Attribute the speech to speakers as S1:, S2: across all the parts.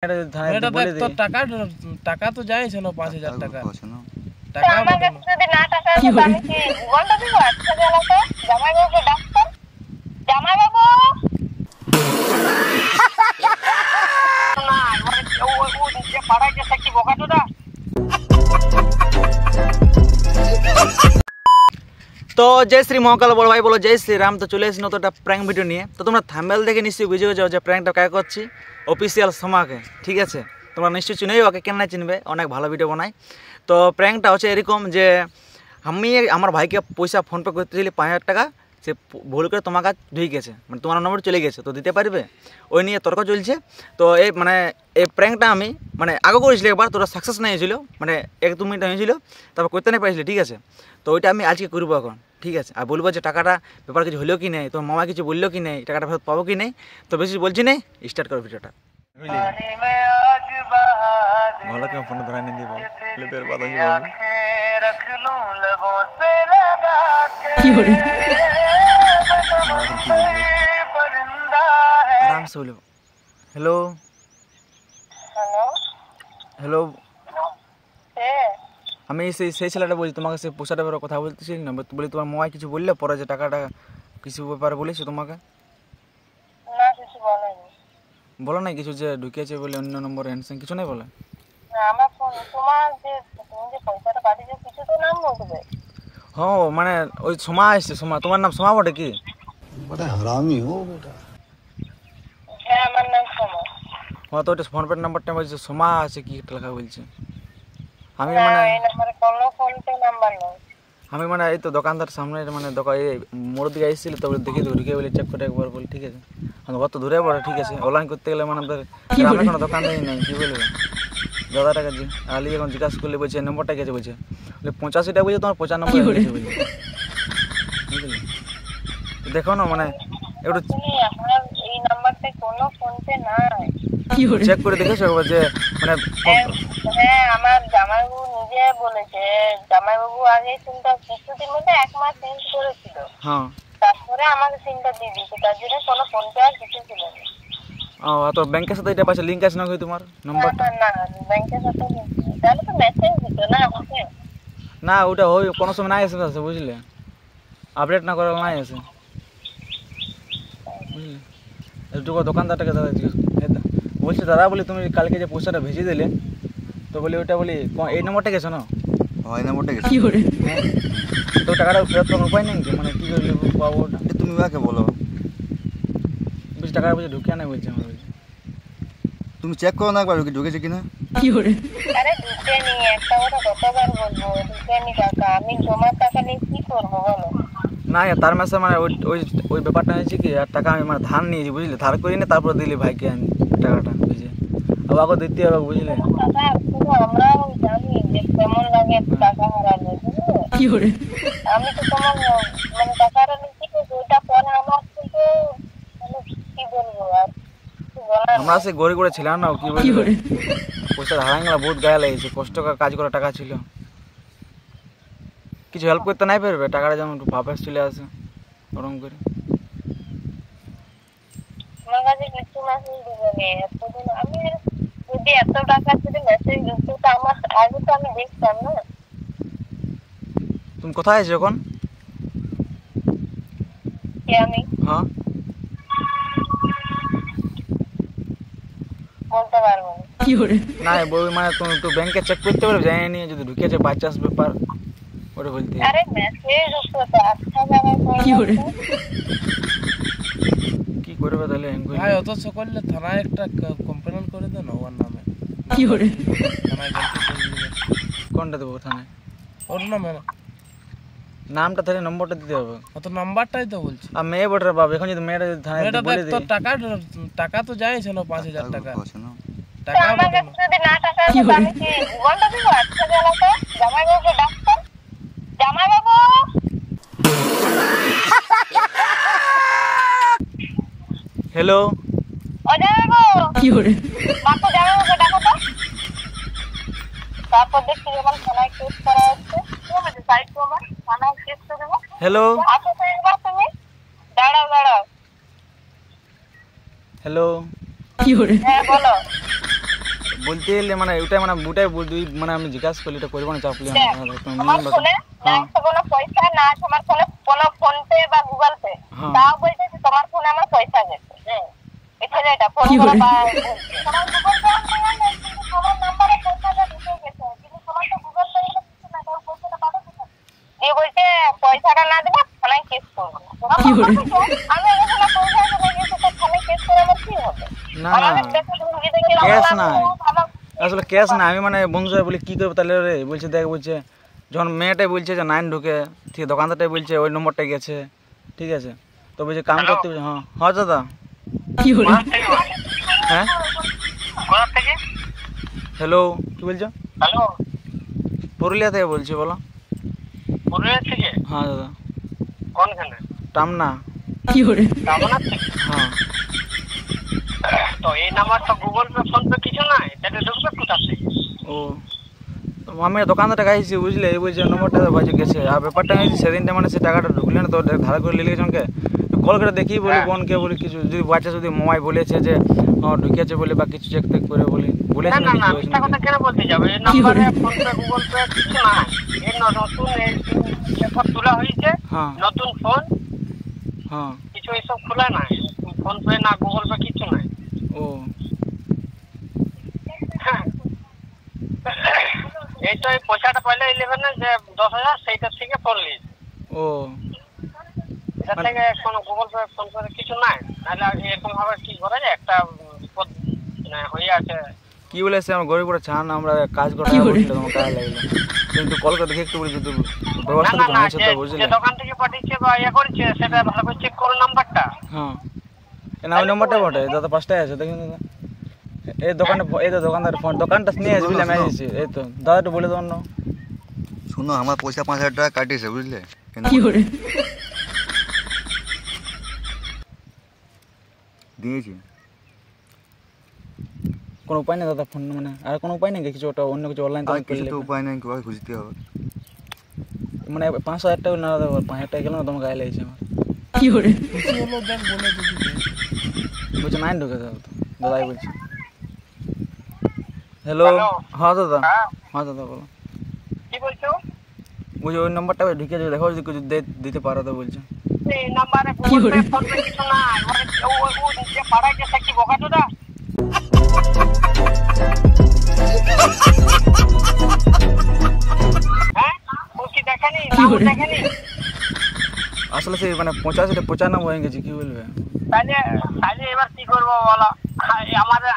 S1: এটা দেখ তোর টাকা তো যাইছে না 5000 টাকা
S2: টাকা আমার কাছে যদি না টাকা আছে আমি কি জীবনটা দিব আজকে জানাতে জামাই বাবু ডাক্তার জামাই বাবু না মানে ও যে পাড়ায় যে কি বকাটোটা।
S3: তো জয় শ্রী মহাকাল বড় ভাই বলো জয় শ্রী রাম। তো চলে এসেছি নতুন একটা প্র্যাঙ্ক ভিডিও নিয়ে। তো তোমরা থাম্বনেল দেখে নিশ্চয়ই বুঝে গেছো যে প্র্যাঙ্কটা কাকে করছি, অফিসিয়াল সোমাকে। ঠিক আছে, তোমরা নিশ্চয়ই চিনেই ওকে, কেন না চিনবে, অনেক ভালো ভিডিও বানাই। তো প্র্যাঙ্কটা হচ্ছে এরকম যে আমি আমার ভাইকে পয়সা ফোনপে করতেছিলি 5000 টাকা, সে ভুল করে তোমার কাছে ঢুকে গেছে, মানে তোমার নম্বর চলে গেছে, তো দিতে পারবে, ওই নিয়ে তর্ক চলছে। তো এই এই প্র্যাঙ্কটা আমি আগে করেছিলি একবার, তোরা সাকসেস নাই হয়েছিল, 1-2 মিনিট হয়েছিল, তারপর করতে নাই পাইছিলি। ঠিক আছে, তো ওইটা আমি আজকে করবো এখন। ঠিক আছে, আর বলবো যে টাকাটা ব্যাপার কিছু হলো কি নেই, তোমার মামা কিছু বললো কি নেই, টাকাটা ফেরত পাবো কি নেই। তো বেশি বলছি নেই, স্টার্ট করো ভিডিওটা। ভালো কেউ ফোন ধরা নিয়ে দিব আরামসে বলো। হ্যালো
S2: হ্যালো
S3: হ্যালো,
S2: হ্যাঁ
S3: আমি সেই ছেলেটা বলছি, তোমাকে সে পোষাটা ব্যাপারে কথা বলতেছি না, বলি তোমার মামাই কিছু বললে পরে যে টাকাটা কিছু ব্যাপারে বলেছে তোমাকে?
S2: না কিছু বলেনি।
S3: বলো নাই কিছু যে ঢুকেছে বলে অন্য নম্বর হ্যান্ডসেন কিছু নাই বলে?
S2: না আমার ফোন তোমার যে তুমি যে পয়সাটা পাঠিয়েছো কিছু তো নাম বলবে।
S3: হ্যাঁ ওই সোমা আসছে, সোমা। তোমার নাম সোমা বটে কি?
S4: बड़ा हरामी हो बेटा।
S2: হ্যাঁ আমার নাম সোমা।
S3: হ্যাঁ, তো ওটা ফোনপের নাম্বারটা বলছে সোমা আছে কি একটা লেখা বলছে। আমি
S2: না এই নাম্বারে কোনো ফোনপে নাম্বার নেই।
S3: আমি এই তো দোকানদার সামনে দোকান এই মোড় দিকে এসেছিল, তো দেখি তো ঢুকে বলে চেক করে একবার বলি। ঠিক আছে, কত দূরে পড়ে। ঠিক আছে, অনলাইন করতে গেলে আমাদের গ্রামে কোনো দোকানদারই নেই, কী বলবে দাদা টাকা আলি এখন জিজ্ঞাসা করলে বলছে নম্বরটা গেছে, বলছে 85 টাকা বলছে, তোমার 95 বলছে, বুঝলি? দেখো না একটু
S2: আপনার এই নাম্বারতে কোনো ফোনপে নাই,
S3: চেক করে দেখেছো যে
S2: হ্যাঁ আমার জামাইবাবু নিজে বলেছে, জামাইবাবু আগে সিমটা কিছুদিন মধ্যে 1 মাস চেঞ্জ করেছিল,
S3: হ্যাঁ
S2: তারপরে আমাকে সিমটা দিয়ে দিয়েছে, তার জন্য কোনো ফোনপে আর কিছু ছিল না।
S3: তো ব্যাংকের সাথে এটা পাশে লিঙ্ক আছে না তোমার নম্বরটা?
S2: না ব্যাংকের সাথে তাহলে তো মেসেজ দিত না আমাকে।
S3: না ওটা ওই কোনো সময় নাই আসে, বুঝলে, আপডেট না করা নাই আসে, বুঝলে। একটু দোকানদারটাকে দাদা বলছে, দাদা বলি তুমি কালকে যে পয়সাটা ভেজে দিলে, তো বলি ওইটা বলি এই নম্বরটা গেছো না?
S4: হয় না মোটে
S3: কি করে তো টাকাটা ফেরত পাওয়ার উপায় নেই কি, কি করে পাবো ওটা?
S4: তুমি কাকে বলো?
S3: বলছি টাকাটা বলছে ঢুকে নাই, বলছে আমার, বলছে
S4: তুমি চেক করো না একবার ঢুকেছে কিনা।
S3: কি করে?
S2: আরে ঢুকেনি, একটা কথা কতবার বলবো, ঢুকেনি টাকা, আমি জমার টাকা নিয়ে কি করবো বলো?
S3: না তার মাসে ওই ব্যাপারটা হয়েছে কি, আর টাকা আমি ধার নিয়েছি, বুঝলি, ধার করি না, তারপরে দিলি ভাইকে আমি টাকাটা, বুঝলি, আবার আগে দিতে হবে, বুঝলে।
S2: টাকা শুধু আমরাও জানি যে কেমন লাগে টাকা হারালে, বুঝলে।
S3: কি করে?
S2: আমি তো তোমার টাকা হারালে কি করবো, ওইটা পরে আমার থেকে কি বলবো আর
S3: আমরা সে গড়ে গড়ে ছিলাম না, কি বলবো, পয়সা হারাই গেল, বহুত গায়ে লেগেছে, কষ্ট করে কাজ করা টাকা ছিল, কিছু হেল্প করতে নাই পারবে, টাকাটা যেমন একটু ভাবে চলে আসে ওরকম করে।
S2: আমার কাছে কিছু মেসেজ দিবেনি এতদিন, আমি যদি এত টাকা যদি মেসেজ দিত তো আমার আগে তো আমি দেখতাম না।
S3: তুমি কোথায় আছো এখন?
S2: আমি
S3: হ্যাঁ
S2: বলতে পারবো না।
S3: কি করে? না বই তুমি একটু ব্যাংকে চেক করতে পারবে, জানি যদি ঢুকেছে বাচ্চাস ব্যাপার ওটা বলতে।
S2: আরে মেসেজ তো আচ্ছা জায়গায়
S3: কি করে? কি করবে তাহলে
S1: ভাই? অত সকলে থানায় একটা কমপ্লেন করে দেন ওর নামে।
S3: কি করে?
S1: থানায়
S3: কোনটা দেবো থানায়?
S1: ওর নামে
S3: নামটা তাহলে নম্বরটা দিতে হবে,
S1: অত নাম্বারটাই তো বলছি।
S3: আর মেয়ে বটে বাবা, এখন যদি মেয়েটা থানায় বলে দিই,
S1: তোর টাকা তো যাইছে না 5000 টাকা,
S2: টাকা আমার কাছে যদি না টাকা আছে আমি কি জীবনটা দিব আজকে জানাতে জামাই বাবু ডাক্তার জামাই বাবু
S3: হ্যালো
S2: ও জামাই বাবু
S3: কি করে?
S2: বাপু জামাই বাবু ডাকো তো। তারপর দেখছি যখন থানায় কেস করা হচ্ছে, ঠিক আছে সাইড তো আমার থানায় কেস করে দেবো।
S3: হ্যালো
S2: আচ্ছা তুমি দাঁড়াও।
S3: হ্যালো কি করে?
S2: হ্যাঁ বলো।
S3: বলতে এলে মানে ওটাই মানে ওটাই মানে আমি জিজ্ঞাসা করলি এটা করবো না চাপলি
S2: তোমার ফোনে না কোনো পয়সা না, তোমার ফোনে কোনো ফোন পে বা গুগল পে, তাও বলছে যে তোমার ফোনে আমার পয়সা গেছে। হ্যাঁ, এই ছেলেটা ফোন করে বা তোমার গুগল পে না, কিন্তু তোমার নাম্বারে পয়সাটা ঢুকে গেছে, কিন্তু তোমার তো গুগল পে না, তাও পয়সাটা পাবে কোথায়? দিয়ে বলছে পয়সাটা না দিলে থানায় কেস করবো। আমি এখানে পয়সা চলে গেছে, তো থানায় কেস করে আমার কি হবে?
S3: না না ক্যাশ না, আসলে ক্যাশ না। আমি মানে বন্ধু বলি কি করবো তাহলে রে, বলছে দেখ বলছে যখন মেয়েটাই বলছে যে 9 ঢুকে, ঠিক দোকানদারটাই বলছে ওই নম্বরটা গেছে, ঠিক আছে। তো বলছে কাম করতে, হ্যাঁ হ্যাঁ দাদা হ্যাঁ হ্যালো কি বলছো?
S1: হ্যালো,
S3: পুরুলিয়া থেকে বলছি, বলো।
S1: পুরুলিয়া থেকে?
S3: হ্যাঁ দাদা।
S1: কোনখানে?
S3: টামনা।
S1: টামনা থেকে?
S3: হ্যাঁ।
S1: তো এই নাম্বার তো গুগল পে ফোন পে কিছু নাই, তাহলে ঢুকবে কোথা থেকে?
S3: ও আমি দোকানদারটা গাইছি বুঝলে, এই বলছে নম্বরটা বাজে গেছে। আর ব্যাপারটা হয়েছে সেদিনটা মানে সে টাকাটা ঢুকলে না, তো ধার করে লিখে জনকে কল করে দেখি বলি বোনকে বলি কিছু যদি বাচ্চা যদি মোবাইল বলেছে যে হ্যাঁ ঢুকেছে বলে বা কিছু চেক টেক করে বলি বলেছে
S1: না না মিথ্যা কথা কেন বলতে যাবে? এই নম্বরে ফোন পে গুগল পে কিছু নাই, এই নতুন এই পেপার তোলা হয়েছে, নতুন ফোন,
S3: হ্যাঁ
S1: কিছু এইসব খোলা নাই, ফোন পে না গুগল পে কিছু নাই।
S3: ও
S1: এই তো এই পয়সাটা পয়লা 11 যে 10,000 সেইটা থেকে পড়লি।
S3: ও
S1: এটা থেকে কোনো গুগল পে ফোন পে কিছু নাই, নাহলে এরকম ভাবে কি করা যায়? একটা বিপদ হয়ে আছে।
S3: কি বলেছে আমার গরিব করে চান আমরা কাজ করতে বলতে তোমার কাজ লাগলো, কিন্তু কল করে দেখে একটু বলি যদি ব্যবস্থা
S1: না না
S3: হয়েছে তো বুঝলে।
S1: যে দোকান থেকে পাঠিয়েছে বা ইয়ে করেছে সেটা ভালো করে চেক করো নাম্বারটা।
S3: হ্যাঁ না ওই নম্বরটা বটে দাদা, 5টায় আছে দেখুন দাদা। এই দোকানে এই তো দোকানদার ফোন দোকানটা নিয়ে আসবি আমি আসছি, এই তো দাদা একটু বলে দেবো না।
S4: শোনো আমার পয়সা 5,000 টাকা কাটিয়েছে বুঝলে, দিয়েছি।
S3: কোনো উপায় নেই দাদা, ফোন মানে আর কোনো উপায় নেই কিছু, ওটা অন্য কিছু অনলাইন
S4: আর কিছু তো উপায় নেই, কিভাবে খুঁজতে হবে?
S3: মানে 5,000 টাকা না দাদা, 5,000 টাকা গেল না তোমার গায়ে লেগেছে আমার।
S1: কি করে খুশি হলো দেখ বলে যদি
S3: বলছে 9 ঢুকে দাদা, তো দাদাই বলছে। হ্যালো হ্যাঁ দাদা, হ্যাঁ দাদা বলো
S1: কি বলছো?
S3: বুঝে ওই নম্বরটা ঢুকে যাবে, দেখো যদি কিছু দিতে পারো তো বলছে।
S1: এই নাম্বারে গুগল পে ফোন পে কিছু নাই, ও যে পাড়ায় যে কি বকা দাদা। হ্যাঁ ও কি দেখেনি, দেখেনি
S3: আসলে সে মানে 85 হয়ে গেছে, কি বলবে?
S1: তাহলে তাহলে এবার কি করবো বলো?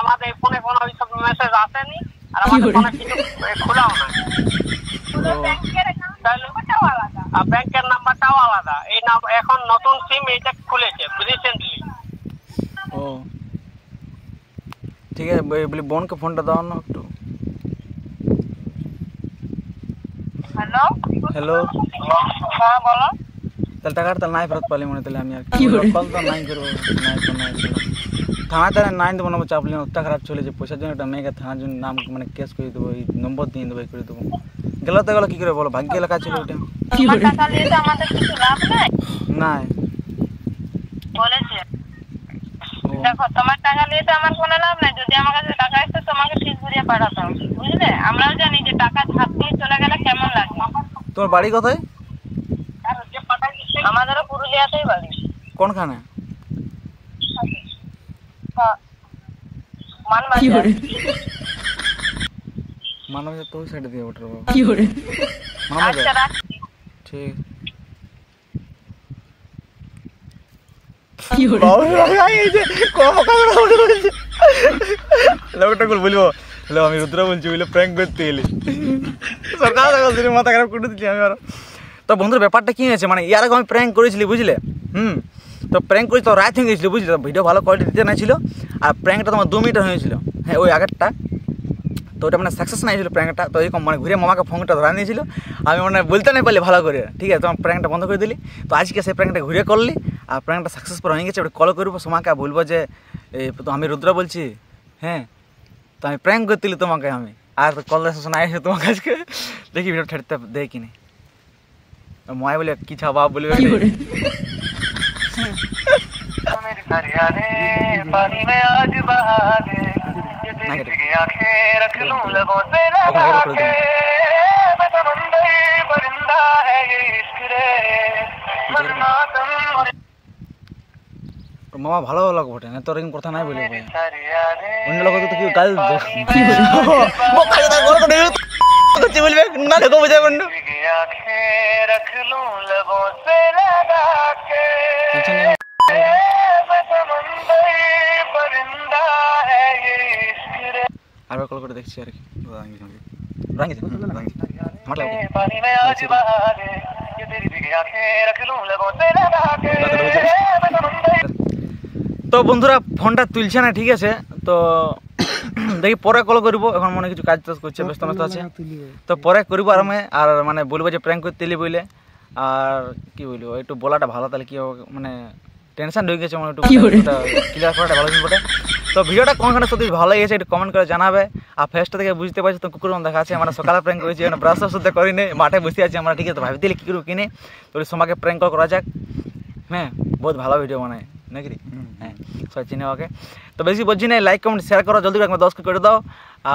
S1: আমাদের ফোনে কোনো ওইসব মেসেজ আসেনি, আর আমাদের ফোনে কিছু খোলাও না, ব্যাংকের নাম্বারটাও আলাদা। এই এখন নতুন সিম এইটা খুলেছে রিসেন্টলি।
S3: ও ঠিক আছে, বলি বোনকে ফোনটা দাও না একটু।
S2: হ্যালো
S3: হ্যালো
S2: হ্যাঁ বলো।
S3: তাহলে টাকাটা তাহলে নাই ফেরত পালি মনে, তাহলে আমি আর কল তো নাই করবো, নাই তো নাই থানা তাহলে 9 দেবো নম্বর চাপলি, অতটা খারাপ চলেছে পয়সার জন্য একটা মেয়েকে থানার জন্য নাম মানে কেস করে দেবো, এই নম্বর দিয়ে দেবো, এই করে দেবো। গেল তো গেলো কি করে বলো, ভাগ্য লেখা ছিল ওইটা।
S2: তোমার টাকা নিয়ে তো আমাদের কিছু লাভ নাই
S3: নাই
S2: বলেছে। দেখো তোমার টাকা নিয়ে তো আমার কোনো লাভ নাই, যদি আমার কাছে টাকা আসতো তোমাকে ফিস ঘুরিয়ে পাঠাতাম, বুঝলে? আমরাও জানি যে টাকা হাত দিয়ে চলে গেলে কেমন লাগে।
S3: তোমার বাড়ি কোথায়?
S2: আমাদেরও পুরুলিয়াতেই বাড়ি।
S3: কোনখানে? মানবাজার তো ওই সাইডে দিয়ে ওঠার বাবা।
S2: আচ্ছা রাখছি।
S3: ঠিক বলবো হ্যালো আমি রুদ্র বলছি, বুঝলে প্র্যাঙ্ক করতে এলি সরকার মাথা খারাপ করে দিচ্ছি আমি আরো। তো বন্ধুর ব্যাপারটা কি হয়েছে মানে ইয়ার আগে আমি প্র্যাঙ্ক করেছিলি বুঝলে, তো প্র্যাঙ্ক করেছি তো রাত হয়ে গেছিলো বুঝলি, তো ভিডিও ভালো কোয়ালিটি দিতে নাই ছিল, আর প্র্যাঙ্কটা তোমার 2 মিনিটের হয়েছিল। হ্যাঁ ওই আগেরটা তো ওটা মানে সাকসেস নাই ছিল প্র্যাঙ্কটা, তো এরকম মানে ঘুরে মামাকে ফোনটা ধরা নিয়েছিল, আমি মানে বলতে নাই পারলি ভালো করে, ঠিক আছে তোমার প্র্যাঙ্কটা বন্ধ করে দিলি। তো আজকে সেই প্র্যাঙ্কটা ঘুরে করলি, আর প্র্যাঙ্কটা সাকসেসফুল হয়ে গেছে। ওটা কল করবো সোমাকে বলবো যে এই তো আমি রুদ্র বলছি, হ্যাঁ তো আমি প্র্যাঙ্ক করতেলি তোমাকে আমি, আর কল শোনা এসে তোমার কাছকে দেখি ভিডিও ছেড়তে দেয় কিনে মায় বলে কি ছা বাপ বলবে মামা ভালো লাগবো বটে না, তোর এরকম কথা নাই বলে অন্য লোক তো কি গাল বলবে না, দেখো বুঝে বন্ধু আর কল করে দেখছি আর কি তো বন্ধুরা ফোনটা তুলছে না, ঠিক আছে। তো দেখি পরে কল করব, এখন মনে কিছু কাজ টাজ করছে, ব্যস্ত আছে, তো পরে করবো আর আমি আর মানে বলবো যে প্র্যাঙ্ক করতে এলি বলে। আর কি বলবো, একটু বলাটা ভালো, তাহলে কি মানে টেনশন হয়ে গেছে, মানে একটু ক্লিয়ার করাটা ভালো বটে। তো ভিডিওটা কোনখানে সত্যি ভালো লেগেছে একটু কমেন্ট করে জানাবে। আর ফেসটা থেকে বুঝতে পারছি তো কুকুর দেখা আছে, আমরা সকালে প্র্যাঙ্ক করেছি, ব্রাশ শুদ্ধ করিনি, মাঠে বসে আছি আমরা, ঠিক আছে। তো ভাবতে কী করবো কিনে, তো সোমাকে প্র্যাঙ্ক কল করা যাক। হ্যাঁ, বহুত ভালো ভিডিও বানায় নাকি? হ্যাঁ, সবাই চিনে ওকে। তো বেশি বলছি না, লাইক কমেন্ট শেয়ার করো, জলদি করে 10 করে দাও।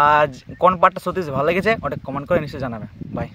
S3: আর কোন পার্টটা সত্যি ভালো লেগেছে ওটা কমেন্ট করে নিশ্চয়ই জানাবে। বাই।